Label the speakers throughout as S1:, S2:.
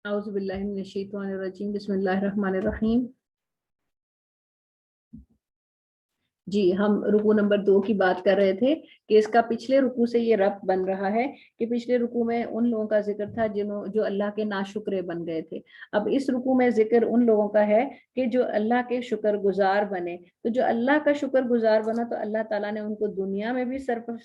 S1: اعوذ باللہ من الشیطان الرجیم، بسم اللہ الرحمن الرحیم۔ جی، ہم رکوع نمبر 2 کی بات کر رہے تھے کہ اس کا پچھلے رکوع سے یہ ربط بن رہا ہے کہ پچھلے رکوع میں ان لوگوں کا ذکر تھا جو اللہ کے ناشکرے بن گئے تھے۔ اب اس رکوع میں ذکر ان لوگوں کا ہے کہ جو اللہ کے شکر گزار بنے۔ تو جو اللہ کا شکر گزار بنا تو اللہ تعالیٰ نے ان کو دنیا میں بھی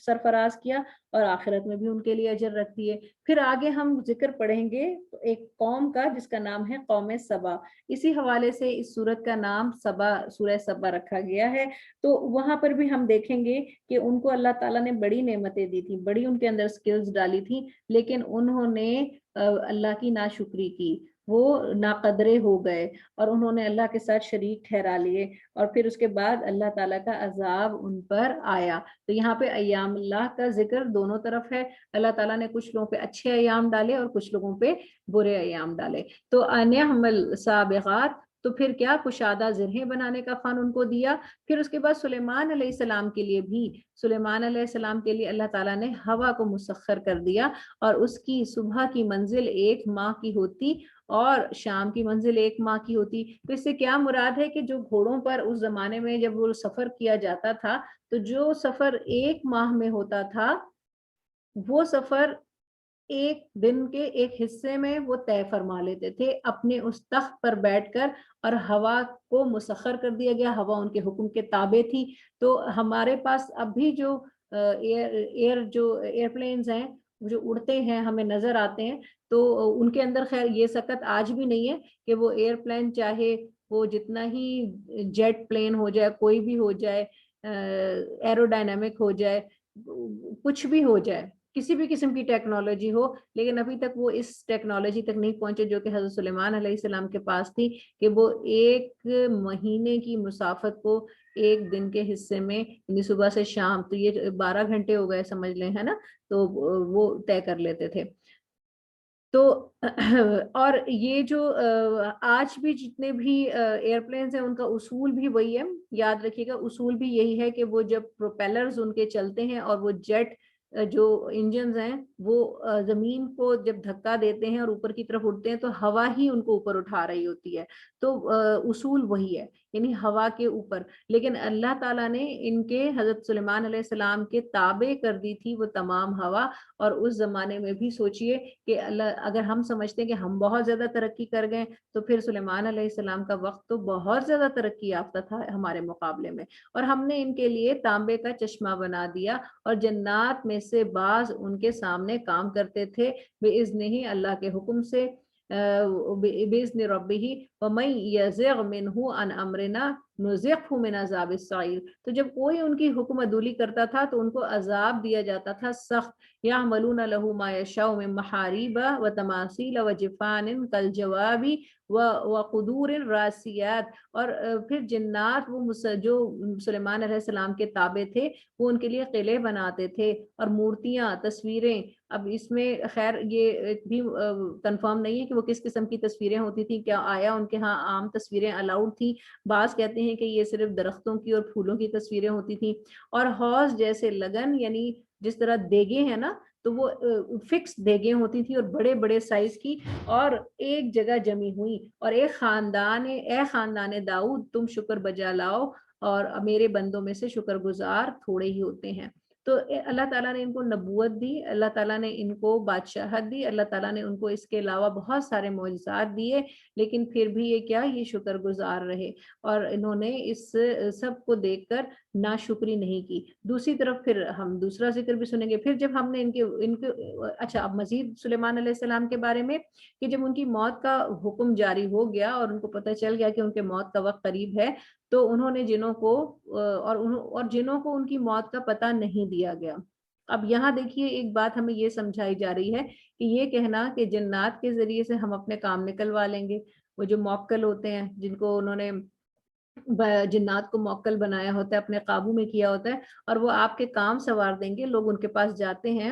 S1: سرفراز کیا اور آخرت میں بھی ان کے لیے اجر رکھ دیے۔ پھر آگے ہم ذکر پڑھیں گے ایک قوم کا جس کا نام ہے قوم سبا۔ اسی حوالے سے اس سورت کا نام سبا، سورہ سبا رکھا گیا ہے۔ تو وہاں پر بھی ہم دیکھیں گے کہ ان کو اللہ تعالیٰ نے بڑی نعمتیں دی تھی، بڑی ان کے اندر سکلز ڈالی تھی، لیکن انہوں نے اللہ کی ناشکری کی، وہ ناقدرے ہو گئے اور انہوں نے اللہ کے ساتھ شریک ٹھہرا لیے، اور پھر اس کے بعد اللہ تعالیٰ کا عذاب ان پر آیا۔ تو یہاں پہ ایام اللہ کا ذکر دونوں طرف ہے۔ اللہ تعالیٰ نے کچھ لوگوں پہ اچھے ایام ڈالے اور کچھ لوگوں پہ برے ایام ڈالے۔ تو نعم السابغات، تو پھر کیا کشادہ زرہیں بنانے کا فن ان کو دیا۔ پھر اس کے بعد سلیمان علیہ السلام کے لیے بھی، سلیمان علیہ السلام کے لیے اللہ تعالیٰ نے ہوا کو مسخر کر دیا، اور اس کی صبح کی منزل 1 ماہ کی ہوتی اور شام کی منزل 1 ماہ کی ہوتی۔ تو اس سے کیا مراد ہے کہ جو گھوڑوں پر اس زمانے میں جب وہ سفر کیا جاتا تھا تو جو سفر 1 ماہ میں ہوتا تھا وہ سفر ایک دن کے ایک حصے میں وہ طے فرما لیتے تھے اپنے اس تخت پر بیٹھ کر، اور ہوا کو مسخر کر دیا گیا، ہوا ان کے حکم کے تابع تھی۔ تو ہمارے پاس اب بھی جو ایئر پلینز ہیں جو اڑتے ہیں ہمیں نظر آتے ہیں، تو ان کے اندر خیر یہ سکت آج بھی نہیں ہے کہ وہ ایئر پلین چاہے وہ جتنا ہی جیٹ پلین ہو جائے، کوئی بھی ہو جائے، ایرو ڈائنامک ہو جائے، کچھ بھی ہو جائے، کسی بھی قسم کی ٹیکنالوجی ہو، لیکن ابھی تک وہ اس ٹیکنالوجی تک نہیں پہنچے جو کہ حضرت سلیمان علیہ السلام کے پاس تھی، کہ وہ 1 مہینے کی مسافت کو 1 دن کے حصے میں، یعنی صبح سے شام، تو یہ 12 گھنٹے ہو گئے سمجھ لیں، ہے نا، تو وہ طے کر لیتے تھے۔ تو اور یہ جو آج بھی جتنے بھی ایئر پلینز ہیں ان کا اصول بھی وہی ہے، یاد رکھیے گا، اصول بھی یہی ہے کہ وہ جب پروپیلرز ان کے چلتے ہیں اور وہ جیٹ جو انجنز ہیں وہ زمین کو جب دھکا دیتے ہیں اور اوپر کی طرف اٹھتے ہیں تو ہوا ہی ان کو اوپر اٹھا رہی ہوتی ہے۔ تو اصول وہی ہے، یعنی ہوا کے اوپر، لیکن اللہ تعالیٰ نے ان کے حضرت سلیمان علیہ السلام کے تابع کر دی تھی وہ تمام ہوا۔ اور اس زمانے میں بھی سوچئے کہ اللہ، اگر ہم سمجھتے ہیں کہ ہم بہت زیادہ ترقی کر گئے تو پھر سلیمان علیہ السلام کا وقت تو بہت زیادہ ترقی یافتہ تھا ہمارے مقابلے میں، اور ہم نے ان کے لیے تانبے کا چشمہ بنا دیا، اور جنات میں سے بعض ان کے سامنے کام کرتے تھے بِإِذْنِهِ، اللہ کے حکم سے، بِإِذْنِ رَبِّهِ وَمَن يَزِغْ مِنْهُ عَنْ أَمْرِنَا نُذِقْهُ مِنْ عَذَابِ السَّعِيرِ۔ تو جب کوئی ان کی حکم عدولی کرتا تھا تو ان کو عذاب دیا جاتا تھا سخت۔ يَعْمَلُونَ لَهُ مَا يَشَاءُ مِن مَحَارِيبَ وَتَمَاثِيلَ وَجِفَانٍ كَالْجَوَابِ وَقُدُورٍ رَاسِيَاتٍ۔ اور پھر جنات وہ جو سلیمان علیہ السلام کے تابع تھے وہ ان کے لیے قلعے بناتے تھے اور مورتیاں، تصویریں۔ اب اس میں خیر یہ بھی کنفرم نہیں ہے کہ وہ کس قسم کی تصویریں ہوتی تھی، کیا آیا ان کے ہاں عام تصویریں الاؤڈ تھی، بعض کہتے ہیں کہ یہ صرف درختوں کی اور پھولوں کی تصویریں ہوتی تھیں، اور حوض جیسے لگن، یعنی جس طرح دیگیں ہیں نا، تو وہ فکس دیگیں ہوتی تھی اور بڑے بڑے سائز کی، اور ایک جگہ جمی ہوئی، اور اے خاندان داؤد تم شکر بجا لاؤ، اور میرے بندوں میں سے شکر گزار تھوڑے ہی ہوتے ہیں۔ تو اللہ تعالیٰ نے ان کو نبوت دی، اللہ تعالیٰ نے ان کو بادشاہت دی، اللہ تعالیٰ نے ان کو اس کے علاوہ بہت سارے معجزات دیے، لیکن پھر بھی یہ کیا، یہ شکر گزار رہے، اور انہوں نے اس سب کو دیکھ کر ناشکری نہیں کی۔ دوسری طرف پھر ہم دوسرا ذکر بھی سنیں گے، پھر جب ہم نے ان کے اچھا، اب مزید سلیمان علیہ السلام کے بارے میں، کہ جب ان کی موت کا حکم جاری ہو گیا اور ان کو پتہ چل گیا کہ ان کے موت کا وقت قریب ہے، تو انہوں نے جنوں کو اور جنوں کو ان کی موت کا پتہ نہیں دیا گیا۔ اب یہاں دیکھیے ایک بات ہمیں یہ سمجھائی جا رہی ہے کہ یہ کہنا کہ جنات کے ذریعے سے ہم اپنے کام نکلوا لیں گے، وہ جو موکل ہوتے ہیں جن کو انہوں نے جنات کو موکل بنایا ہوتا ہے، اپنے قابو میں کیا ہوتا ہے، اور وہ آپ کے کام سنوار دیں گے، لوگ ان کے پاس جاتے ہیں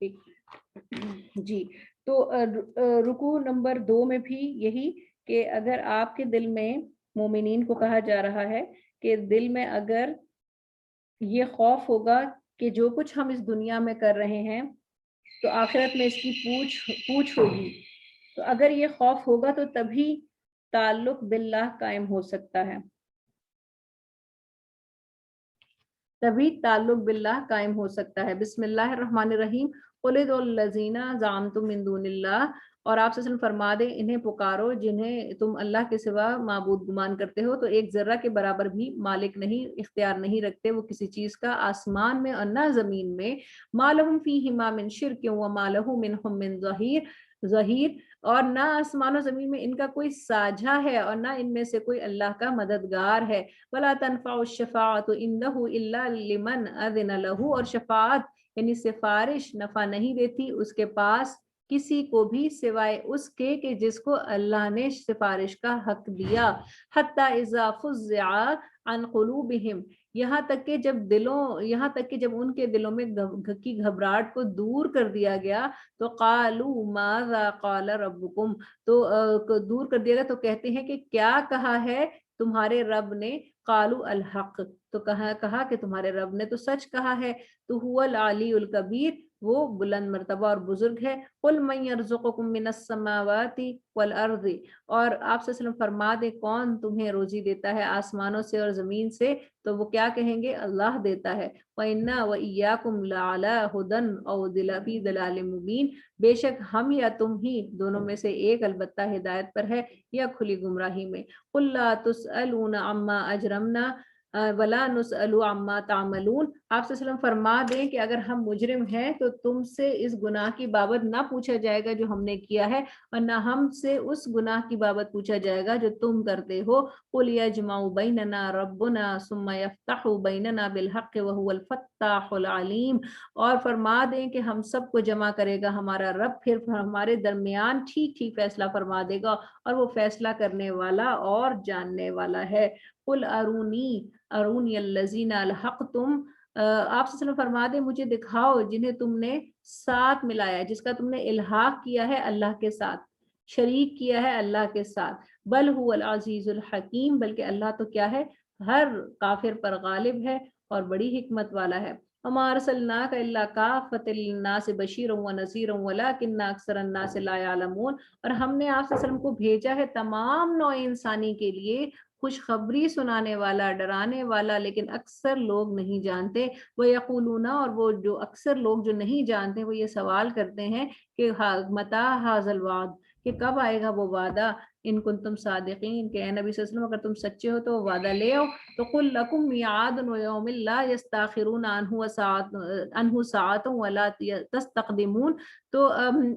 S1: ٹھیک جی. تو رکوع نمبر 2 میں بھی یہی کہ اگر آپ کے دل میں، مومنین کو کہا جا رہا ہے کہ دل میں اگر یہ خوف ہوگا کہ جو کچھ ہم اس دنیا میں کر رہے ہیں تو آخرت میں اس کی پوچھ ہوگی، تو اگر یہ خوف ہوگا تو تبھی تعلق باللہ قائم ہو سکتا ہے، تبھی تعلق باللہ قائم ہو سکتا ہے. بسم اللہ الرحمن الرحیم. قل ادعوا الذین زعمتم من دون اللہ، اور آپ صلی اللہ علیہ وسلم فرما دیں انہیں پکارو جنہیں تم اللہ کے سوا معبود گمان کرتے ہو، تو ایک ذرہ کے برابر بھی مالک نہیں، اختیار نہیں رکھتے وہ کسی چیز کا آسمان میں اور نہ زمین میں. ما لہم فیہما من شرک وما لہ منہم من ظہیر، اور نہ آسمان و زمین میں ان کا کوئی ساجھا ہے اور نہ ان میں سے کوئی اللہ کا مددگار ہے. ولا تنفع الشفاعة عنده الا لمن اذن له، اور شفاعت یعنی سفارش نفع نہیں دیتی اس کے پاس کسی کو بھی سوائے اس کے کہ جس کو اللہ نے سفارش کا حق دیا. حتی اذا فزع عن قلوبہم، یہاں تک کہ جب ان کے دلوں میں کی گھبراہٹ کو دور کر دیا گیا تو قالوا ماذا قال ربکم، تو دور کر دیا گیا تو کہتے ہیں کہ کیا کہا ہے تمہارے رب نے. قالوا الحق، تو کہا کہ تمہارے رب نے تو سچ کہا ہے. تو هو العلی الکبیر، وہ بلند مرتبہ اور بزرگ ہے. قل من یرزقکم من السماوات والارض، اور آپ صلی اللہ علیہ وسلم فرما دیں کون تمہیں روزی دیتا ہے آسمانوں سے اور زمین سے، تو وہ کیا کہیں گے اللہ دیتا ہے. وَإِنَّا وَإِيَّاكُمْ لَعَلَىٰ هُدًى أَوْ فِي ضَلَالٍ مُّبِينٍ، بے شک ہم یا تم ہی دونوں میں سے ایک البتہ ہدایت پر ہے یا کھلی گمراہی میں. قُل لَا تُسْأَلُونَ عَمَّا أَجْرَمْنَا وَلَا نُسْأَلُ عَمَّا تَعْمَلُونَ، آپ صلی اللہ علیہ وسلم فرما دیں کہ اگر ہم مجرم ہیں تو تم سے اس گناہ کی بابت نہ پوچھا جائے گا جو ہم نے کیا ہے، اور نہ ہم سے اس گناہ کی بابت پوچھا جائے گا جو تم کرتے ہو. قُلْ يَجْمَعُ بَيْنَنَا رَبُّنَا ثُمَّ يَفْتَحُ بَيْنَنَا بِالْحَقِّ وَهُوَ الْفَتَّاحُ الْعَلِيمُ، اور فرما دیں کہ ہم سب کو جمع کرے گا ہمارا رب، پھر ہمارے درمیان ٹھیک ٹھیک فیصلہ فرما دے گا، اور وہ فیصلہ کرنے والا اور جاننے والا ہے. قُلْ ارونی الذین الحقتم، آپ صلی اللہ علیہ وسلم فرما دیں مجھے دکھاؤ جنہیں تم نے ساتھ ملایا، جس کا تم نے الحاق کیا ہے اللہ کے ساتھ، شریک کیا ہے اللہ کے ساتھ. بل هو العزیز الحکیم، بلکہ اللہ تو کیا ہے ہر کافر پر غالب ہے اور بڑی حکمت والا ہے. وما ارسلناک الا کافۃ للناس بشیرا ونذیرا ولکن اکثر الناس لا یعلمون، اور ہم نے آپ صلی اللہ علیہ وسلم کو بھیجا ہے تمام نوع انسانی کے لیے خوشخبری سنانے والا، ڈرانے والا، لیکن اکثر لوگ نہیں جانتے. وہ یقولون، اور وہ جو اکثر لوگ جو نہیں جانتے وہ یہ سوال کرتے ہیں کہ متی ھذا الوعد، کہ کب آئے گا وہ وعدہ. ان کنتم صادقین، کہ اے نبی صلی اللہ علیہ وسلم اگر تم سچے ہو تو وہ وعدہ لے آؤ. تو قل لکم میعاد یوم لا یستاخرون عنہ ساعۃ ولا تستقدمون، تو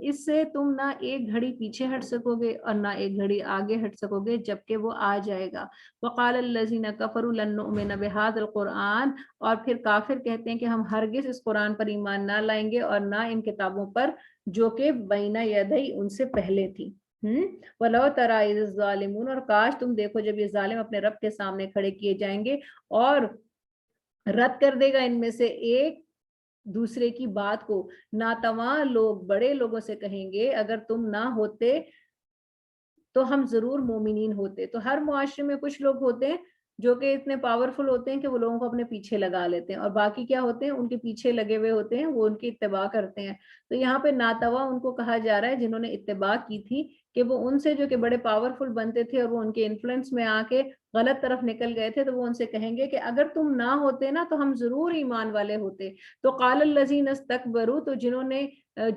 S1: اس سے تم نہ ایک گھڑی پیچھے ہٹ سکو گے اور نہ ایک گھڑی آگے ہٹ سکو گے جبکہ وہ آ جائے گا. وقال الذین کفروا لن نؤمن بهذا القرآن، اور پھر کافر کہتے ہیں کہ ہم ہرگز اس قرآن پر ایمان نہ لائیں گے اور نہ ان کتابوں پر جو کہ بین یدی ان سے پہلے تھی. وَلَوْ تَرَىٰ إِذِ الظَّالِمُونَ، اور کاش تم دیکھو جب یہ ظالم اپنے رب کے سامنے کھڑے کیے جائیں گے اور رد کر دے گا ان میں سے ایک دوسرے کی بات کو. ناتواں لوگ بڑے لوگوں سے کہیں گے اگر تم نہ ہوتے تو ہم ضرور مومنین ہوتے. تو ہر معاشرے میں کچھ لوگ ہوتے ہیں جو کہ اتنے پاورفل ہوتے ہیں کہ وہ لوگوں کو اپنے پیچھے لگا لیتے ہیں، اور باقی کیا ہوتے ہیں ان کے پیچھے لگے ہوئے ہوتے ہیں، وہ ان کی اتباع کرتے ہیں. تو یہاں پہ ناتوا ان کو کہا جا رہا ہے جنہوں نے اتباع کی تھی، کہ وہ ان سے جو کہ بڑے پاورفل بنتے تھے اور وہ ان کے انفلوئنس میں آ کے غلط طرف نکل گئے تھے، تو وہ ان سے کہیں گے کہ اگر تم نہ ہوتے نا تو ہم ضرور ایمان والے ہوتے. تو قال الذین استکبروا، تو جنہوں نے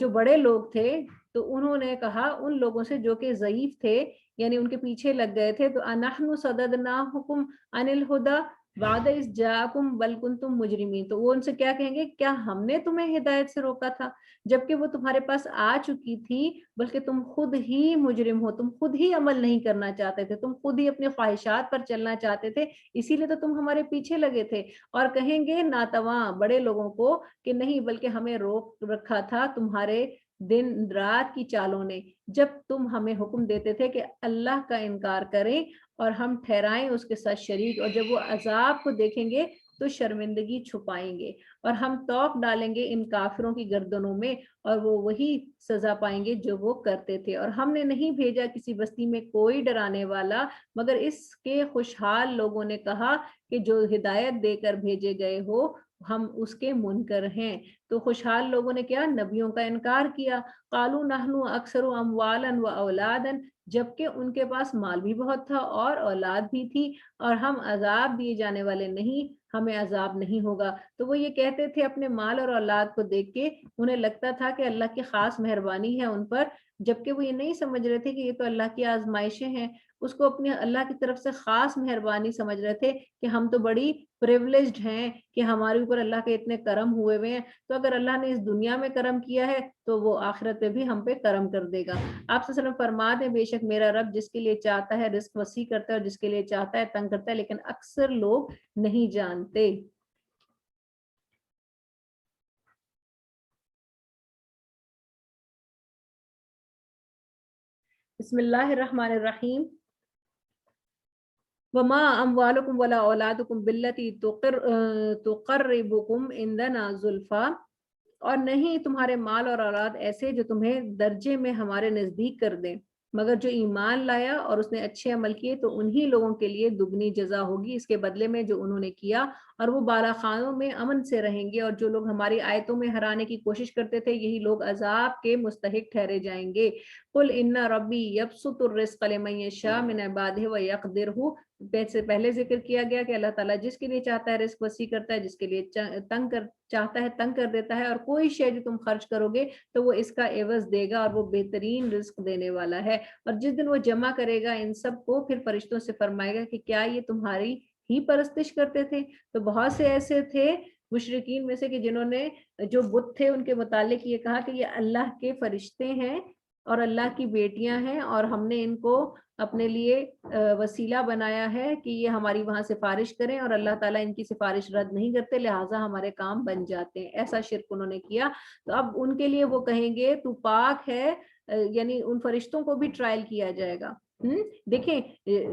S1: جو بڑے لوگ تھے تو انہوں نے کہا ان لوگوں سے جو کہ ضعیف تھے یعنی ان کے پیچھے لگ گئے تھے، تو انحن صددناکم عن الہدی بعد اذ جاءکم بل کنتم مجرمین، تو وہ ان سے کیا کہیں گے کیا ہم نے تمہیں ہدایت سے روکا تھا جبکہ وہ تمہارے پاس آ چکی تھی، بلکہ تم خود ہی مجرم ہو، تم خود ہی عمل نہیں کرنا چاہتے تھے، تم خود ہی اپنے خواہشات پر چلنا چاہتے تھے، اسی لیے تو تم ہمارے پیچھے لگے تھے. اور کہیں گے ناتواں بڑے لوگوں کو کہ نہیں بلکہ ہمیں روک رکھا تھا تمہارے دن رات کی چالوں نے، جب تم ہمیں حکم دیتے تھے کہ اللہ کا انکار کریں اور ہم ٹھہرائیں اس کے ساتھ شریک، اور جب وہ عذاب کو دیکھیں گے تو شرمندگی چھپائیں گے اور ہم توق ڈالیں گے ان کافروں کی گردنوں میں اور وہ وہی سزا پائیں گے جو وہ کرتے تھے۔ اور ہم نے نہیں بھیجا کسی بستی میں کوئی ڈرانے والا مگر اس کے خوشحال لوگوں نے کہا کہ جو ہدایت دے کر بھیجے گئے ہو ہم اس کے منکر ہیں۔ تو خوشحال لوگوں نے کیا؟ نبیوں کا انکار کیا۔ قالوا نحن اکثر اموالا و اولادا، جبکہ ان کے پاس مال بھی بہت تھا اور اولاد بھی تھی، اور ہم عذاب دیے جانے والے نہیں، ہمیں عذاب نہیں ہوگا۔ تو وہ یہ کہتے تھے اپنے مال اور اولاد کو دیکھ کے، انہیں لگتا تھا کہ اللہ کی خاص مہربانی ہے ان پر، جبکہ وہ یہ نہیں سمجھ رہے تھے کہ یہ تو اللہ کی آزمائشیں ہیں۔ اس کو اپنے اللہ کی طرف سے خاص مہربانی سمجھ رہے تھے کہ ہم تو بڑی پریولیجڈ ہیں کہ ہمارے اوپر اللہ کے اتنے کرم ہوئے ہوئے ہیں، تو اگر اللہ نے اس دنیا میں کرم کیا ہے تو وہ آخرت پہ بھی ہم پہ کرم کر دے گا۔ آپ صلی اللہ علیہ وسلم فرما دیں بے شک میرا رب جس کے لیے چاہتا ہے رزق وسیع کرتا ہے اور جس کے لیے چاہتا ہے تنگ کرتا ہے، لیکن اکثر لوگ نہیں جانتے۔ بسم اللہ الرحمن الرحیم۔ وما اموالکم ولا اولادکم باللتی تقربکم عندنا زلفا، اور نہیں تمہارے مال اور اولاد ایسے جو تمہیں درجے میں ہمارے نزدیک کر دیں، مگر جو ایمان لایا اور اس نے اچھے عمل کیے تو انہی لوگوں کے لیے دگنی جزا ہوگی اس کے بدلے میں جو انہوں نے کیا، اور وہ بالا خانوں میں امن سے رہیں گے۔ اور جو لوگ ہماری آیتوں میں ہرانے کی کوشش کرتے تھے یہی لوگ عذاب کے مستحق ٹھہرے جائیں گے۔ قل ان ربی یبسط الرزق لمن یشاء من عبادہ ویقدرہ، سے پہلے ذکر کیا گیا کہ اللہ تعالیٰ جس کے لیے چاہتا ہے رزق وسیع کرتا ہے، جس کے لیے چاہتا ہے تنگ کر دیتا ہے، اور کوئی شے جو تم خرچ کرو گے تو وہ اس کا عوض دے گا اور وہ بہترین رزق دینے والا ہے۔ اور جس دن وہ جمع کرے گا ان سب کو، پھر فرشتوں سے فرمائے گا کہ کیا یہ تمہاری ہی پرستش کرتے تھے؟ تو بہت سے ایسے تھے مشرکین میں سے کہ جنہوں نے جو بت تھے ان کے متعلق یہ کہا کہ یہ اللہ کے فرشتے ہیں اور اللہ کی بیٹیاں ہیں، اور ہم نے ان کو اپنے لیے وسیلہ بنایا ہے کہ یہ ہماری وہاں سفارش کریں، اور اللہ تعالیٰ ان کی سفارش رد نہیں کرتے لہٰذا ہمارے کام بن جاتے ہیں۔ ایسا شرک انہوں نے کیا۔ تو اب ان کے لیے وہ کہیں گے تو پاک ہے، یعنی ان فرشتوں کو بھی ٹرائل کیا جائے گا۔ دیکھیں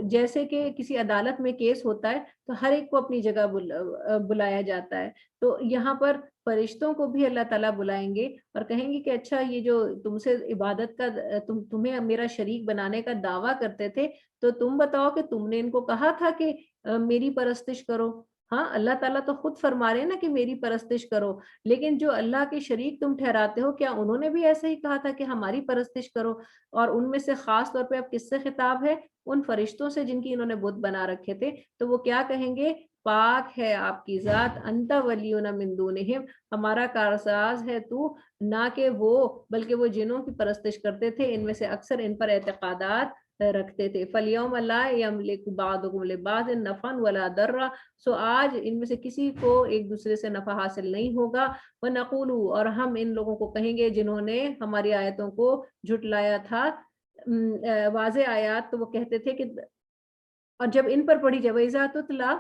S1: جیسے کہ کسی عدالت میں کیس ہوتا ہے تو ہر ایک کو اپنی جگہ بلایا جاتا ہے، تو یہاں پر فرشتوں کو بھی اللہ تعالیٰ بلائیں گے اور کہیں گے کہ اچھا یہ جو تم سے عبادت کا تمہیں میرا شریک بنانے کا دعویٰ کرتے تھے، تو تم بتاؤ کہ تم نے ان کو کہا تھا کہ میری پرستش کرو؟ ہاں اللہ تعالیٰ تو خود فرما رہے ہیں نا کہ میری پرستش کرو، لیکن جو اللہ کے شریک تم ٹھہراتے ہو کیا انہوں نے بھی ایسے ہی کہا تھا کہ ہماری پرستش کرو؟ اور ان میں سے خاص طور پہ اب کس سے خطاب ہے؟ ان فرشتوں سے جن کی انہوں نے بت بنا رکھے تھے۔ تو وہ کیا کہیں گے؟ پاک ہے آپ کی ذات، انت ولینا من دونہم، ہمارا کارساز ہے تو، نہ کہ وہ بلکہ وہ جنوں کی پرستش کرتے تھے، ان میں سے اکثر ان پر اعتقادات رکھتے تھے۔ فَالْيَوْمَ لَا يَمْلِكُ بَعْضُكُمْ لِبَعْضٍ نَفْعًا وَلَا ضَرًّا، سو آج ان میں سے کسی کو ایک دوسرے سے نفع حاصل نہیں ہوگا۔ وَنَقُولُ، اور ہم ان لوگوں کو کہیں گے جنہوں نے ہماری آیتوں کو جھٹلایا تھا واضح آیات، تو وہ کہتے تھے کہ اور جب ان پر پڑھی جائے وَإِذَا تُتْلَىٰ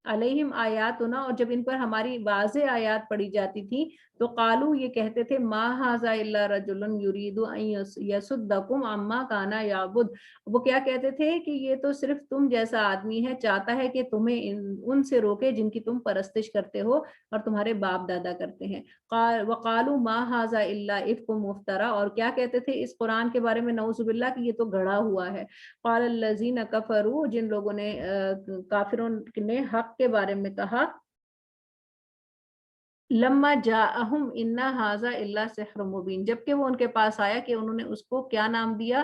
S1: عَلَيْهِمْ آیاتنا، اور جب ان پر ہماری واضح آیات پڑھی جاتی تھی تو قالو یہ کہتے تھے ما ھذا الا رجل یرید ان یصدکم عما کان یعبد، وہ کیا کہتے تھے کہ یہ تو صرف تم جیسا آدمی ہے، چاہتا ہے کہ تمہیں ان سے روکے جن کی تم پرستش کرتے ہو اور تمہارے باپ دادا کرتے ہیں۔ وقالوا ما ھذا الا افک مفترا، اور کیا کہتے تھے اس قرآن کے بارے میں نعوذ باللہ کہ یہ تو گڑھا ہوا ہے۔ قال الذین کفروا، جن لوگوں نے کافروں نے حق کے بارے میں کہا، لما جاءہم ان ھذا الا سحر مبین، جبکہ وہ ان کے پاس آیا کہ انہوں نے اس کو کیا نام دیا؟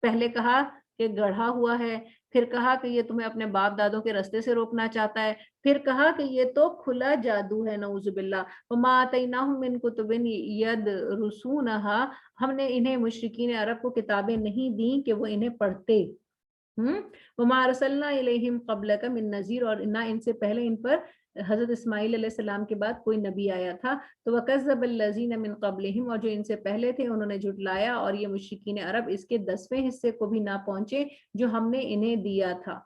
S1: پہلے کہا کہ گڑھا ہوا ہے، پھر کہا کہ یہ تمہیں اپنے باپ دادوں کے رستے سے روکنا چاہتا ہے، پھر کہا کہ یہ تو کھلا جادو ہے نعوذ باللہ۔ وما آتیناہم من کتب یدرسونھا، ہم نے انہیں مشرکین عرب کو کتابیں نہیں دیں کہ وہ انہیں پڑھتے۔ وما ارسلنا الیہم قبلک من نذیر، اور نہ ان سے پہلے ان پر حضرت اسماعیل علیہ السلام کے بعد کوئی نبی آیا تھا۔ تو وکذب الذین من قبلہم، اور جو ان سے پہلے تھے انہوں نے جھٹلایا، اور یہ مشرکین عرب اس کے 10ویں حصے کو بھی نہ پہنچے جو ہم نے انہیں دیا تھا۔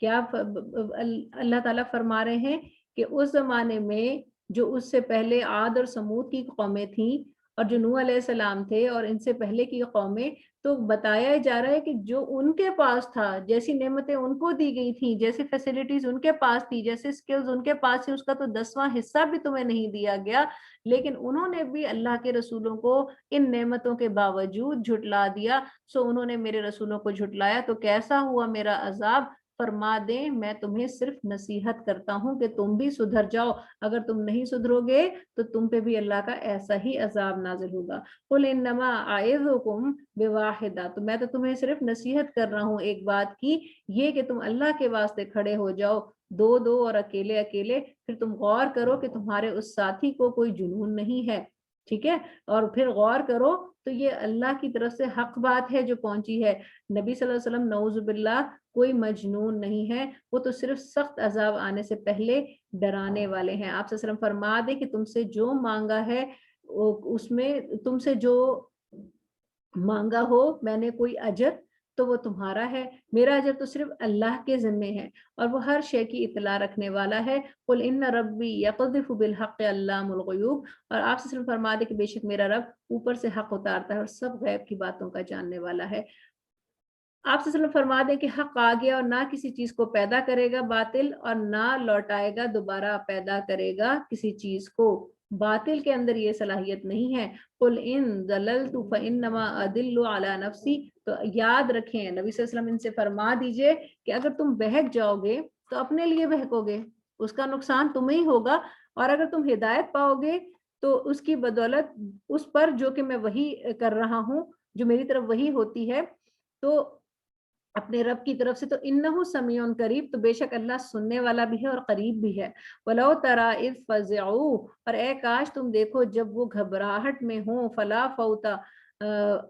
S1: کیا اللہ تعالیٰ فرما رہے ہیں کہ اس زمانے میں جو اس سے پہلے عاد اور سمود کی قومیں تھیں، اور جو نوح علیہ السلام تھے اور ان سے پہلے کی قومیں، تو بتایا جا رہا ہے کہ جو ان کے پاس تھا، جیسی نعمتیں ان کو دی گئی تھیں، جیسی فیسلٹیز ان کے پاس تھی، جیسے سکلز ان کے پاس تھی، اس کا تو 10واں حصہ بھی تمہیں نہیں دیا گیا، لیکن انہوں نے بھی اللہ کے رسولوں کو ان نعمتوں کے باوجود جھٹلا دیا، سو انہوں نے میرے رسولوں کو جھٹلایا، تو کیسا ہوا میرا عذاب۔ فرما دیں میں تمہیں صرف نصیحت کرتا ہوں کہ تم بھی سدھر جاؤ، اگر تم نہیں سدھرو گے تو تم پہ بھی اللہ کا ایسا ہی عذاب نازل ہوگا۔ قل انما اعظکم بواحدہ، تو میں تو تمہیں صرف نصیحت کر رہا ہوں ایک بات کی، یہ کہ تم اللہ کے واسطے کھڑے ہو جاؤ، دو دو اور اکیلے اکیلے، پھر تم غور کرو کہ تمہارے اس ساتھی کو کوئی جنون نہیں ہے، ٹھیک ہے، اور پھر غور کرو تو یہ اللہ کی طرف سے حق بات ہے جو پہنچی ہے۔ نبی صلی اللہ علیہ وسلم نعوذ باللہ کوئی مجنون نہیں ہے، وہ تو صرف سخت عذاب آنے سے پہلے ڈرانے والے ہیں۔ آپ صلی اللہ علیہ وسلم فرما دے کہ تم سے جو مانگا ہے اس میں تم سے جو مانگا ہو میں نے کوئی اجر تو وہ تمہارا ہے، میرا اجر تو صرف اللہ کے ذمے ہے، اور وہ ہر شے کی اطلاع رکھنے والا ہے۔ قل ان ربی یقذف بالحق علام الغیوب، اور آپ سے صرف فرما دے کہ بے شک میرا رب اوپر سے حق اتارتا ہے اور سب غیب کی باتوں کا جاننے والا ہے۔ آپ سے صرف فرما دیں کہ حق آ گیا اور نہ کسی چیز کو پیدا کرے گا باطل، اور نہ لوٹائے گا دوبارہ پیدا کرے گا کسی چیز کو، باطل کے اندر یہ صلاحیت نہیں ہے۔ قل ان ضللت فانما اضل علی نفسی، تو یاد رکھیں نبی صلی اللہ علیہ وسلم ان سے فرما دیجئے کہ اگر تم بہک جاؤ گے تو اپنے لیے بہکو گے، اس کا نقصان تمہیں ہی ہوگا، اور اگر تم ہدایت پاؤ گے تو اس کی بدولت اس پر جو کہ میں وحی کر رہا ہوں، جو میری طرف وحی ہوتی ہے تو اپنے رب کی طرف سے، تو انہو سمیع قریب، تو بے شک اللہ سننے والا بھی ہے اور قریب بھی ہے۔ ولو تری اذ فزعوا، اور اے کاش تم دیکھو جب وہ گھبراہٹ میں ہوں، فلا فوتا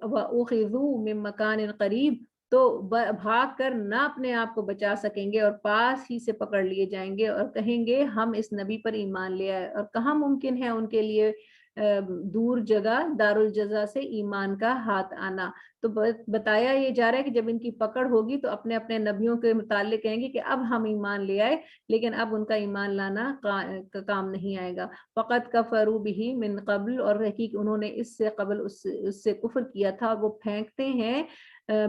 S1: واخذوا من مکان قریب، تو بھاگ کر نہ اپنے آپ کو بچا سکیں گے اور پاس ہی سے پکڑ لیے جائیں گے، اور کہیں گے ہم اس نبی پر ایمان لے آئے، اور کہاں ممکن ہے ان کے لیے دور جگہ دارالجزا سے ایمان کا ہاتھ آنا۔ تو بتایا یہ جا رہا ہے کہ جب ان کی پکڑ ہوگی تو اپنے اپنے نبیوں کے متعلق کہیں گے کہ اب ہم ایمان لے آئے، لیکن اب ان کا ایمان لانا کام نہیں آئے گا۔ فقط کفروا به من قبل، اور حقیقت انہوں نے اس سے قبل اس سے کفر کیا تھا، وہ پھینکتے ہیں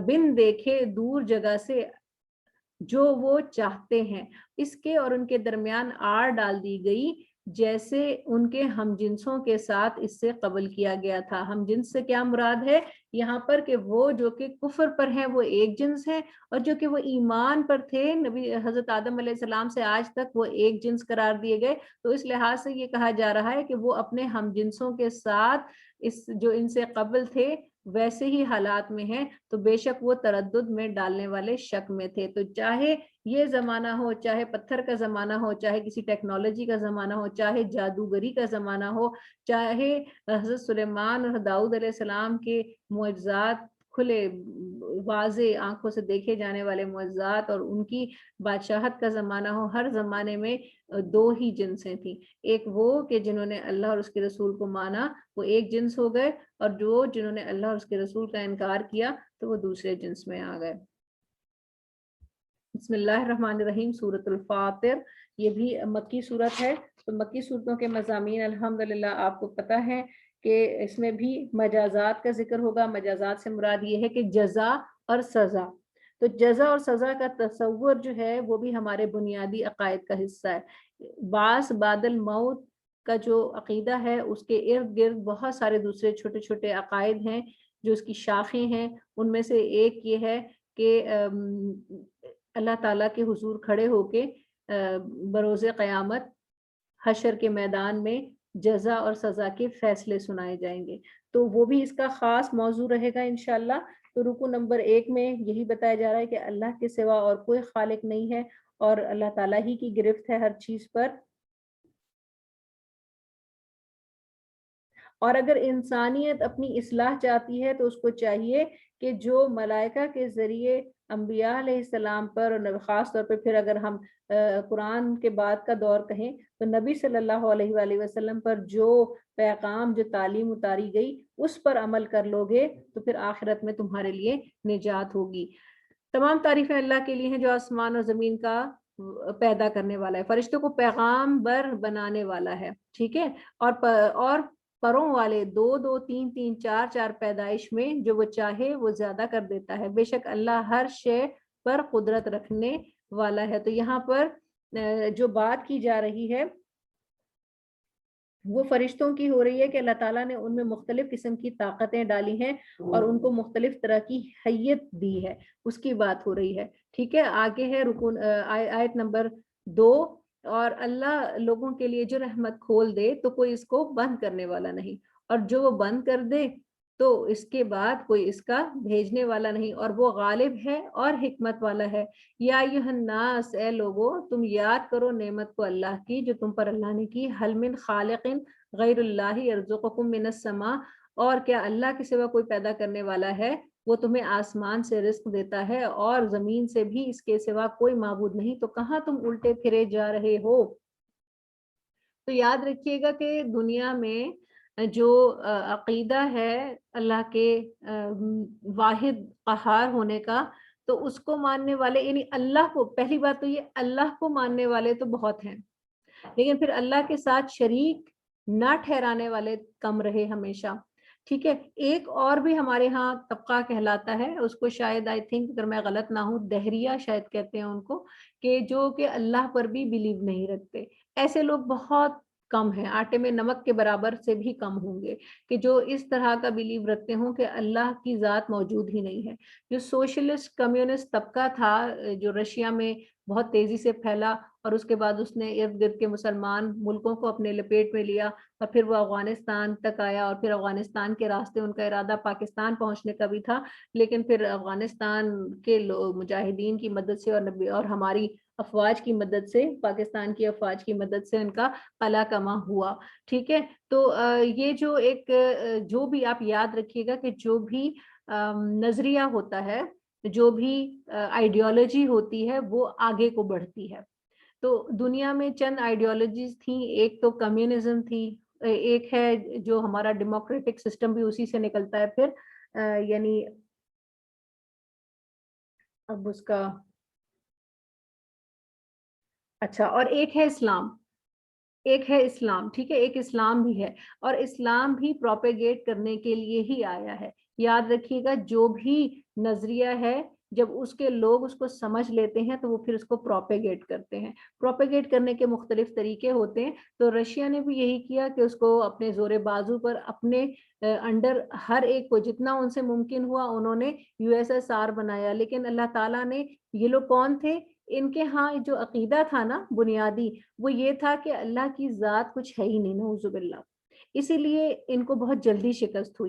S1: بن دیکھے دور جگہ سے جو وہ چاہتے ہیں، اس کے اور ان کے درمیان آڑ ڈال دی گئی جیسے ان کے ہم جنسوں کے ساتھ اس سے قبل کیا گیا تھا۔ ہم جنس سے کیا مراد ہے یہاں پر کہ وہ جو کہ کفر پر ہیں وہ ایک جنس ہیں، اور جو کہ وہ ایمان پر تھے نبی حضرت آدم علیہ السلام سے آج تک وہ ایک جنس قرار دیے گئے، تو اس لحاظ سے یہ کہا جا رہا ہے کہ وہ اپنے ہم جنسوں کے ساتھ اس جو ان سے قبل تھے ویسے ہی حالات میں ہیں، تو بے شک وہ تردد میں ڈالنے والے شک میں تھے۔ تو چاہے یہ زمانہ ہو، چاہے پتھر کا زمانہ ہو، چاہے کسی ٹیکنالوجی کا زمانہ ہو، چاہے جادوگری کا زمانہ ہو، چاہے حضرت سلیمان اور داؤد علیہ السلام کے معجزات کھلے واضح آنکھوں سے دیکھے جانے والے معجزات اور ان کی بادشاہت کا زمانہ ہو، ہر زمانے میں دو ہی جنسیں تھیں، ایک وہ کہ جنہوں نے اللہ اور اس کے رسول کو مانا وہ ایک جنس ہو گئے، اور جو جنہوں نے اللہ اور اس کے رسول کا انکار کیا تو وہ دوسرے جنس میں آ گئے۔ بسم اللہ الرحمن الرحیم، سورۃ الفاطر، یہ بھی مکی صورت ہے۔ تو مکی صورتوں کے مضامین الحمدللہ آپ کو پتہ ہے کہ اس میں بھی مجازات کا ذکر ہوگا۔ مجازات سے مراد یہ ہے کہ جزا اور سزا، تو جزا اور سزا کا تصور جو ہے وہ بھی ہمارے بنیادی عقائد کا حصہ ہے۔ بعث بعد الموت کا جو عقیدہ ہے اس کے ارد گرد بہت سارے دوسرے چھوٹے چھوٹے عقائد ہیں جو اس کی شاخیں ہیں، ان میں سے ایک یہ ہے کہ اللہ تعالیٰ کے حضور کھڑے ہو کے بروز قیامت حشر کے میدان میں جزا اور سزا کے فیصلے سنائے جائیں گے، تو وہ بھی اس کا خاص موضوع رہے گا انشاءاللہ۔ تو رکو نمبر 1 میں یہی بتایا جا رہا ہے کہ اللہ کے سوا اور کوئی خالق نہیں ہے، اور اللہ تعالیٰ ہی کی گرفت ہے ہر چیز پر، اور اگر انسانیت اپنی اصلاح چاہتی ہے تو اس کو چاہیے کہ جو ملائکہ کے ذریعے انبیاء علیہ السلام پر، اور خاص طور پہ پھر اگر ہم قرآن کے بعد کا دور کہیں تو نبی صلی اللہ علیہ وآلہ وسلم پر جو پیغام، جو تعلیم اتاری گئی اس پر عمل کر لو گے تو پھر آخرت میں تمہارے لیے نجات ہوگی۔ تمام تعریفیں اللہ کے لیے ہیں جو آسمان اور زمین کا پیدا کرنے والا ہے، فرشتوں کو پیغام بر بنانے والا ہے، ٹھیک ہے، اور پروں والے 2 2 3 3 4 4 پیدائش میں جو وہ چاہے وہ زیادہ کر دیتا ہے. بے شک اللہ ہر شے پر قدرت رکھنے والا ہے. تو یہاں پر جو بات کی جا رہی ہے وہ فرشتوں کی ہو رہی ہے کہ اللہ تعالیٰ نے ان میں مختلف قسم کی طاقتیں ڈالی ہیں اور ان کو مختلف طرح کی حیت دی ہے, اس کی بات ہو رہی ہے. ٹھیک ہے, آگے ہے رکن آیت نمبر 2. اور اللہ لوگوں کے لیے جو رحمت کھول دے تو کوئی اس کو بند کرنے والا نہیں, اور جو وہ بند کر دے تو اس کے بعد کوئی اس کا بھیجنے والا نہیں, اور وہ غالب ہے اور حکمت والا ہے. یا ایھا الناس, اے لوگو تم یاد کرو نعمت کو اللہ کی جو تم پر اللہ نے کی. حل من خالق غیر اللہ یرزقکم من السماء, اور کیا اللہ کے سوا کوئی پیدا کرنے والا ہے, وہ تمہیں آسمان سے رزق دیتا ہے اور زمین سے بھی, اس کے سوا کوئی معبود نہیں, تو کہاں تم الٹے پھرے جا رہے ہو. تو یاد رکھیے گا کہ دنیا میں جو عقیدہ ہے اللہ کے واحد قہار ہونے کا, تو اس کو ماننے والے, یعنی اللہ کو, پہلی بات تو یہ اللہ کو ماننے والے تو بہت ہیں, لیکن پھر اللہ کے ساتھ شریک نہ ٹھہرانے والے کم رہے ہمیشہ. ٹھیک ہے, ایک اور بھی ہمارے ہاں طبقہ کہلاتا ہے, اس کو شاید آئی تھنک اگر میں غلط نہ ہوں دہریہ شاید کہتے ہیں ان کو, کہ جو کہ اللہ پر بھی بلیو نہیں رکھتے. ایسے لوگ بہت کم ہیں, آٹے میں نمک کے برابر سے بھی کم ہوں گے کہ جو اس طرح کا بلیو رکھتے ہوں کہ اللہ کی ذات موجود ہی نہیں ہے. جو سوشلسٹ کمیونسٹ طبقہ تھا جو رشیا میں بہت تیزی سے پھیلا, اور اس کے بعد اس نے ارد گرد کے مسلمان ملکوں کو اپنے لپیٹ میں لیا, اور پھر وہ افغانستان تک آیا, اور پھر افغانستان کے راستے ان کا ارادہ پاکستان پہنچنے کا بھی تھا, لیکن پھر افغانستان کے مجاہدین کی مدد سے اور ہماری افواج کی مدد سے, پاکستان کی افواج کی مدد سے ان کا قلع کما ہوا. ٹھیک ہے, تو یہ جو ایک جو بھی آپ یاد رکھیے گا کہ جو بھی نظریہ ہوتا ہے, جو بھی آئیڈیالوجی ہوتی ہے وہ آگے کو بڑھتی ہے. تو دنیا میں چند آئیڈیالوجیز تھیں, ایک تو کمیونزم تھی, ایک ہے جو ہمارا ڈیموکریٹک سسٹم بھی اسی سے نکلتا ہے, پھر یعنی اب اس کا اچھا, اور ایک ہے اسلام, ایک ہے اسلام. ٹھیک ہے, ایک اسلام بھی ہے, اور اسلام بھی پروپیگیٹ کرنے کے لیے ہی آیا ہے. یاد رکھیے گا جو بھی نظریہ ہے جب اس کے لوگ اس کو سمجھ لیتے ہیں تو وہ پھر اس کو پروپیگیٹ کرتے ہیں. پروپیگیٹ کرنے کے مختلف طریقے ہوتے ہیں, تو رشیا نے بھی یہی کیا کہ اس کو اپنے زور بازو پر اپنے انڈر ہر ایک کو جتنا ان سے ممکن ہوا انہوں نے USSR بنایا. لیکن اللہ تعالیٰ نے, یہ لوگ کون تھے, ان کے ہاں جو عقیدہ تھا نا بنیادی, وہ یہ تھا کہ اللہ کی ذات کچھ ہے ہی نہیں, نعوذ باللہ. اسی لیے ان کو بہت جلدی شکست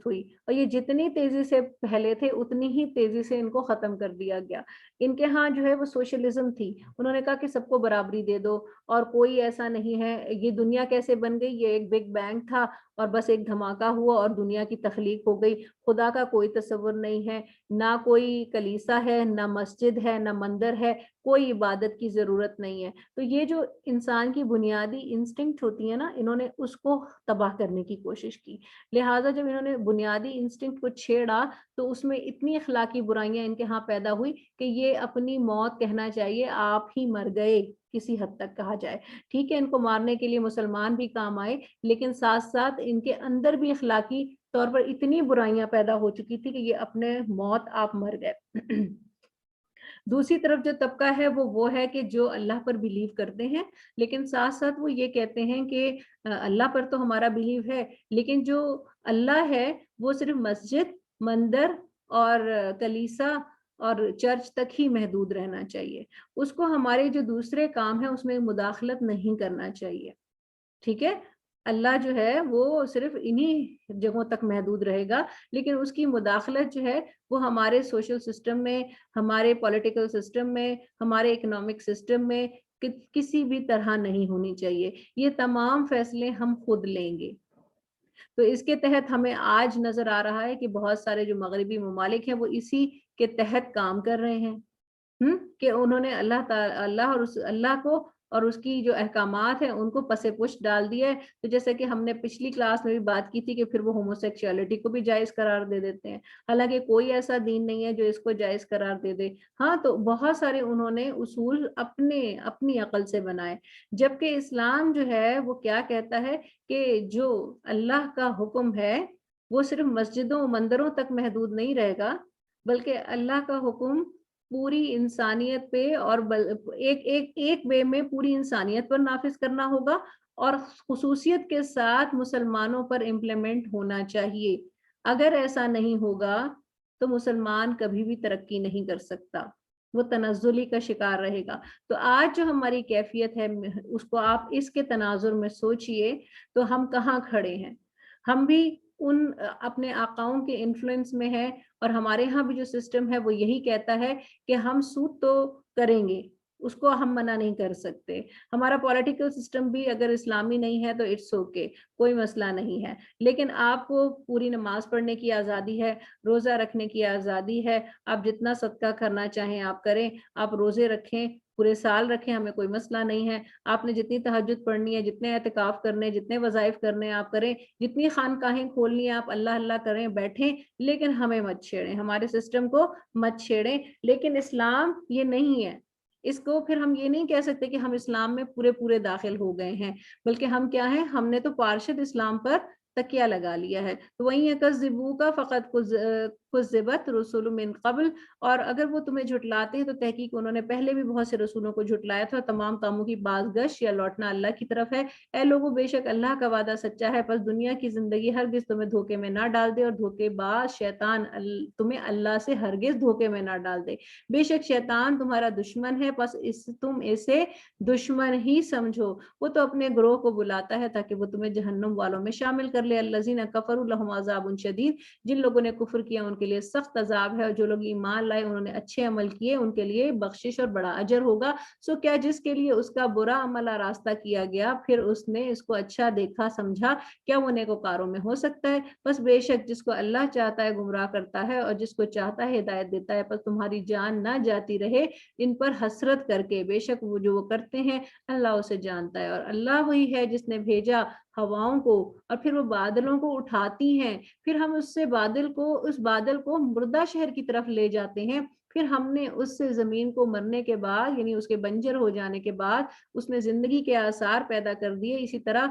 S1: ہوئی, اور یہ جتنی تیزی سے پھیلے تھے اتنی ہی تیزی سے ان کو ختم کر دیا گیا. ان کے ہاں جو ہے وہ سوشلزم تھی, انہوں نے کہا کہ سب کو برابری دے دو, اور کوئی ایسا نہیں ہے. یہ دنیا کیسے بن گئی, یہ ایک بگ بینگ تھا اور بس ایک دھماکہ ہوا اور دنیا کی تخلیق ہو گئی. خدا کا کوئی تصور نہیں ہے, نہ کوئی کلیسا ہے, نہ مسجد ہے, نہ مندر ہے, کوئی عبادت کی ضرورت نہیں ہے. تو یہ جو انسان کی بنیادی انسٹنکٹ ہوتی ہے نا, انہوں نے اس کو تباہ کرنے کی کوشش کی. لہٰذا جب انہوں نے بنیادی انسٹنکٹ کو چھیڑا تو اس میں اتنی اخلاقی برائیاں ان کے ہاں پیدا ہوئی کہ یہ اپنی موت کہنا چاہیے, آپ ہی مر گئے کسی حد تک کہا جائے. ٹھیک ہے, ان کو مارنے کے لیے مسلمان بھی کام آئے, لیکن ساتھ ساتھ ان کے اندر بھی اخلاقی طور پر اتنی برائیاں پیدا ہو چکی تھی کہ یہ اپنے موت آپ مر گئے. دوسری طرف جو طبقہ ہے وہ ہے کہ جو اللہ پر بلیو کرتے ہیں, لیکن ساتھ ساتھ وہ یہ کہتے ہیں کہ اللہ پر تو ہمارا بلیو ہے, لیکن جو اللہ ہے وہ صرف مسجد, مندر اور کلیسا اور چرچ تک ہی محدود رہنا چاہیے. اس کو ہمارے جو دوسرے کام ہیں اس میں مداخلت نہیں کرنا چاہیے. ٹھیک ہے, اللہ جو ہے وہ صرف انہی جگہوں تک محدود رہے گا, لیکن اس کی مداخلت جو ہے وہ ہمارے سوشل سسٹم میں, ہمارے پولیٹیکل سسٹم میں, ہمارے اکنامک سسٹم میں کسی بھی طرح نہیں ہونی چاہیے. یہ تمام فیصلے ہم خود لیں گے. تو اس کے تحت ہمیں آج نظر آ رہا ہے کہ بہت سارے جو مغربی ممالک ہیں وہ اسی کے تحت کام کر رہے ہیں, کہ انہوں نے اللہ اور اللہ کو اور اس کی جو احکامات ہیں ان کو پس پشت ڈال دیا ہے. تو جیسے کہ ہم نے پچھلی کلاس میں بھی بات کی تھی کہ پھر وہ ہوموسیکشوالٹی کو بھی جائز قرار دے دیتے ہیں, حالانکہ کوئی ایسا دین نہیں ہے جو اس کو جائز قرار دے دے. ہاں, تو بہت سارے انہوں نے اصول اپنی عقل سے بنائے, جبکہ اسلام جو ہے وہ کیا کہتا ہے کہ جو اللہ کا حکم ہے وہ صرف مسجدوں مندروں تک محدود نہیں رہے گا, بلکہ اللہ کا حکم پوری انسانیت پہ اور ایک وے میں پوری انسانیت پر نافذ کرنا ہوگا, اور خصوصیت کے ساتھ مسلمانوں پر امپلیمنٹ ہونا چاہیے. اگر ایسا نہیں ہوگا تو مسلمان کبھی بھی ترقی نہیں کر سکتا, وہ تنزلی کا شکار رہے گا. تو آج جو ہماری کیفیت ہے اس کو آپ اس کے تناظر میں سوچئے تو ہم کہاں کھڑے ہیں. ہم بھی ان اپنے آقاؤں کے انفلوئنس میں ہیں, اور ہمارے ہاں بھی جو سسٹم ہے وہ یہی کہتا ہے کہ ہم سود تو کریں گے, اس کو ہم منع نہیں کر سکتے. ہمارا پولیٹیکل سسٹم بھی اگر اسلامی نہیں ہے تو اٹس اوکے, کوئی مسئلہ نہیں ہے, لیکن آپ کو پوری نماز پڑھنے کی آزادی ہے, روزہ رکھنے کی آزادی ہے, آپ جتنا صدقہ کرنا چاہیں آپ کریں, آپ روزے رکھیں, پورے سال رکھیں, ہمیں کوئی مسئلہ نہیں ہے. آپ نے جتنی تہجد پڑھنی ہے, جتنے اعتکاف کرنے, جتنے وظائف کرنے آپ کریں, جتنی خانقاہیں کھولنی ہے آپ اللہ اللہ کریں, بیٹھیں, لیکن ہمیں مت چھیڑیں, ہمارے سسٹم کو مت چھیڑیں. لیکن اسلام یہ نہیں ہے. اس کو پھر ہم یہ نہیں کہہ سکتے کہ ہم اسلام میں پورے داخل ہو گئے ہیں, بلکہ ہم کیا ہیں, ہم نے تو پارشد اسلام پر تکیہ لگا لیا ہے. تو وہیں یکذبوا کا فقط کذبت رسول من قبل, اور اگر وہ تمہیں جھٹلاتے ہیں تو تحقیق انہوں نے پہلے بھی بہت سے رسولوں کو جھٹلایا تھا. تمام کاموں کی بازگشت یا لوٹنا اللہ کی طرف ہے. اے لوگوں, بے شک اللہ کا وعدہ سچا ہے, پس دنیا کی زندگی ہرگز تمہیں دھوکے میں نہ ڈال دے, اور دھوکے باز شیطان تمہیں اللہ سے ہرگز دھوکے میں نہ ڈال دے. بے شک شیطان تمہارا دشمن ہے, پس تم اسے دشمن ہی سمجھو. وہ تو اپنے گروہ کو بلاتا ہے تاکہ وہ تمہیں جہنم والوں میں شامل کر لے. الذین کفروا لهم عذاب شدید, جن لوگوں نے کفر کیا ان کے لیے سخت عذاب ہے, اور جو لوگ ایمان لائے انہوں نے اچھے عمل کیے ان کے لیے بخشش اور بڑا اجر ہوگا. سو کیا جس کے لیے اس کا برا عمل راستہ کیا گیا پھر اس نے اس کو اچھا دیکھا سمجھا, کیا وہ نیکوکاروں میں ہو سکتا ہے؟ بس بے شک جس کو اللہ چاہتا ہے گمراہ کرتا ہے, اور جس کو چاہتا ہے ہدایت دیتا ہے. بس تمہاری جان نہ جاتی رہے ان پر حسرت کر کے, بے شک وہ جو وہ کرتے ہیں اللہ اسے جانتا ہے. اور اللہ وہی ہے جس نے بھیجا ہواؤں کو, اور پھر وہ بادلوں کو اٹھاتی ہیں, پھر ہم اس بادل کو مردہ شہر کی طرف لے جاتے ہیں. پھر ہم نے اس سے زمین کو مرنے کے بعد, یعنی اس کے بنجر ہو جانے کے بعد اس میں زندگی کے آثار پیدا کر دیے. اسی طرح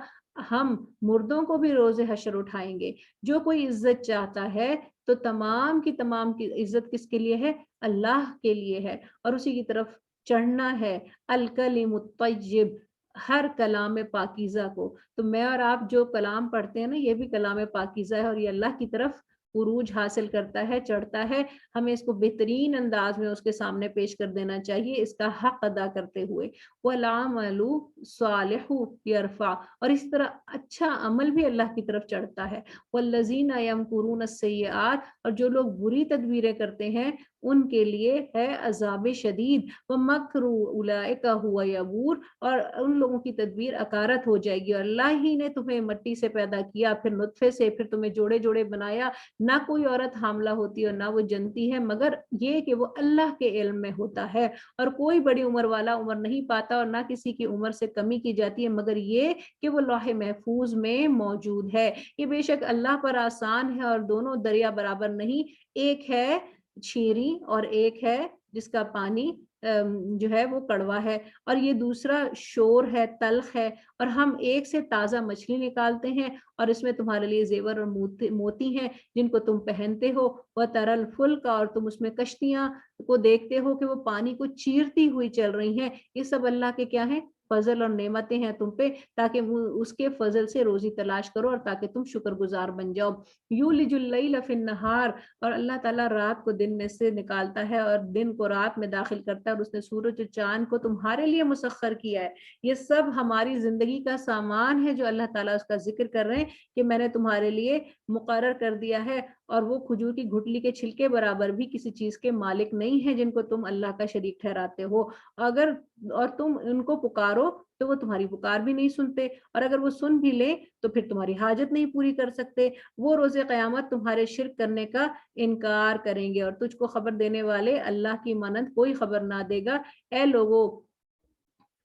S1: ہم مردوں کو بھی روز حشر اٹھائیں گے. جو کوئی عزت چاہتا ہے تو تمام کی عزت کس کے لیے ہے؟ اللہ کے لیے ہے, اور اسی کی طرف چڑھنا ہے. الکلم الطیب, ہر کلام پاکیزہ کو. تو میں اور آپ جو کلام پڑھتے ہیں نا, یہ بھی کلام پاکیزہ ہے, اور یہ اللہ کی طرف عروج حاصل کرتا ہے, چڑھتا ہے. ہمیں اس کو بہترین انداز میں اس کے سامنے پیش کر دینا چاہیے, اس کا حق ادا کرتے ہوئے. وَالْعَمَلُ صَالِحُ يَرْفَعُ, اور اس طرح اچھا عمل بھی اللہ کی طرف چڑھتا ہے. وَالَّذِينَ يَمْكُرُونَ السَّيِّئَاتِ, اور جو لوگ بری تدبیریں کرتے ہیں ان کے لیے ہے عذاب شدید. وَمَكْرُ أُولَئِكَ هُوَ يَبُورُ, اور ان لوگوں کی تدبیر اکارت ہو جائے گی. اور اللہ ہی نے تمہیں مٹی سے پیدا کیا, پھر نطفے سے, پھر تمہیں جوڑے جوڑے بنایا. نہ کوئی عورت حاملہ ہوتی اور نہ وہ جنتی ہے, مگر یہ کہ وہ اللہ کے علم میں ہوتا ہے. اور کوئی بڑی عمر والا عمر نہیں پاتا, اور نہ کسی کی عمر سے کمی کی جاتی ہے, مگر یہ کہ وہ لوح محفوظ میں موجود ہے. یہ بے شک اللہ پر آسان ہے, اور دونوں دریا برابر نہیں. ایک ہے شیریں اور ایک ہے جس کا پانی جو ہے وہ کڑوا ہے, اور یہ دوسرا شور ہے, تلخ ہے. اور ہم ایک سے تازہ مچھلی نکالتے ہیں, اور اس میں تمہارے لیے زیور اور موتی ہیں جن کو تم پہنتے ہو. وَتَرَى الْفُلْكَ, اور تم اس میں کشتیاں کو دیکھتے ہو کہ وہ پانی کو چیرتی ہوئی چل رہی ہیں. یہ سب اللہ کے کیا ہیں؟ فضل اور نعمتیں ہیں تم پہ, تاکہ اس کے فضل سے روزی تلاش کرو, اور تاکہ تم شکر گزار بن جاؤ. یولج اللیل فی النہار, اور اللہ تعالیٰ رات کو دن میں سے نکالتا ہے اور دن کو رات میں داخل کرتا ہے, اور اس نے سورج اور چاند کو تمہارے لیے مسخر کیا ہے. یہ سب ہماری زندگی کا سامان ہے جو اللہ تعالیٰ اس کا ذکر کر رہے ہیں کہ میں نے تمہارے لیے مقرر کر دیا ہے. اور وہ کھجور کی گھٹلی کے چھلکے برابر بھی کسی چیز کے مالک نہیں ہیں جن کو تم اللہ کا شریک ٹھہراتے ہو. اور تم ان کو پکارو تو وہ تمہاری پکار بھی نہیں سنتے, اور اگر وہ سن بھی لیں تو پھر تمہاری حاجت نہیں پوری کر سکتے. وہ روز قیامت تمہارے شرک کرنے کا انکار کریں گے, اور تجھ کو خبر دینے والے اللہ کی مانند کوئی خبر نہ دے گا. اے لوگو,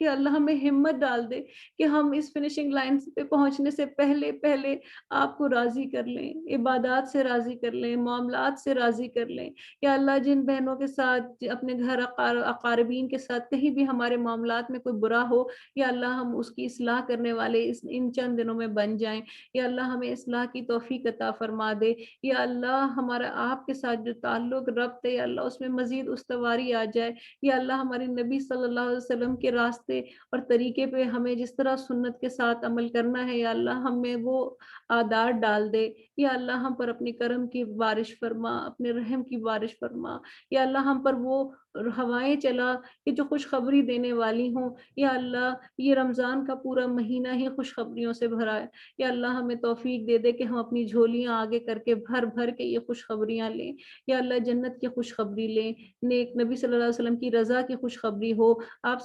S1: یا اللہ ہمیں ہمت ڈال دے کہ ہم اس فنشنگ لائن پہ پہنچنے سے پہلے پہلے آپ کو راضی کر لیں، عبادات سے راضی کر لیں، معاملات سے راضی کر لیں۔ یا اللہ جن بہنوں کے ساتھ اپنے گھر اقاربین کے ساتھ کہیں بھی ہمارے معاملات میں کوئی برا ہو، یا اللہ ہم اس کی اصلاح کرنے والے ان چند دنوں میں بن جائیں۔ یا اللہ ہمیں اصلاح کی توفیق عطا فرما دے۔ یا اللہ ہمارا آپ کے ساتھ جو تعلق ربط ہے، یا اللہ اس میں مزید استواری آ جائے۔ یا اللہ ہمارے نبی صلی اللہ علیہ وسلم کے راستے اور طریقے پہ ہمیں جس طرح سنت کے ساتھ عمل کرنا ہے، یا اللہ ہمیں وہ عادات ڈال دے۔ یا اللہ ہم پر اپنی کرم کی بارش فرما، اپنے رحم کی بارش فرما۔ یا اللہ ہم پر وہ ہوائیں چلا کہ جو خوشخبری دینے والی ہوں۔ یا اللہ یہ رمضان کا پورا مہینہ ہی خوشخبریوں سے بھرا ہے۔ یا اللہ ہمیں توفیق دے دے کہ ہم اپنی جھولیاں آگے کر کے بھر بھر کے یہ خوشخبریاں لیں۔ یا اللہ جنت کی خوشخبری لیں، نیک نبی صلی اللہ علیہ وسلم کی رضا کی خوشخبری ہو۔ آپ